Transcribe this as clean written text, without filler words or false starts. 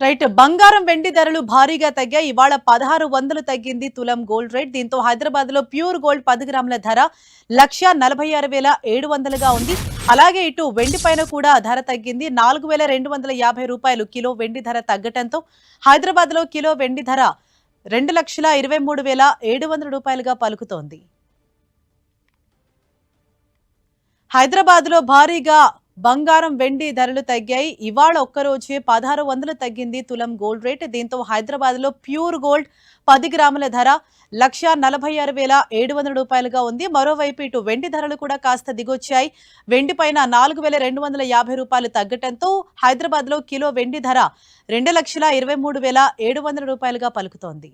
Right. బంగారం వెండి ధరలు భారీగా తగ్గాయి. ఇవాళ 1600 తగ్గింది తులం గోల్డ్ రేట్. దీంతో హైదరాబాద్ లో ప్యూర్ గోల్డ్ 10 గ్రాముల ధర 1,46,700గా ఉంది. అలాగే ఇటు వెండి పైన కూడా ధర తగ్గింది. 4,250 రూపాయలు కిలో వెండి ధర తగ్గటంతో హైదరాబాద్ లో కిలో వెండి ధర 2,23,700 రూపాయలుగా పలుకుతోంది. హైదరాబాద్ లో భారీగా బంగారం వెండి ధరలు తగ్గాయి. ఇవాళ ఒక్కరోజే 1600 తగ్గింది తులం గోల్డ్ రేట్. దీంతో హైదరాబాద్ లో ప్యూర్ గోల్డ్ 10 గ్రాముల ధర 1,46,700 రూపాయలుగా ఉంది. మరోవైపు ఇటు వెండి ధరలు కూడా కాస్త దిగొచ్చాయి. వెండి పైన 4,250 రూపాయలు తగ్గటంతో హైదరాబాద్ లో కిలో వెండి ధర 2,23,700 రూపాయలుగా పలుకుతోంది.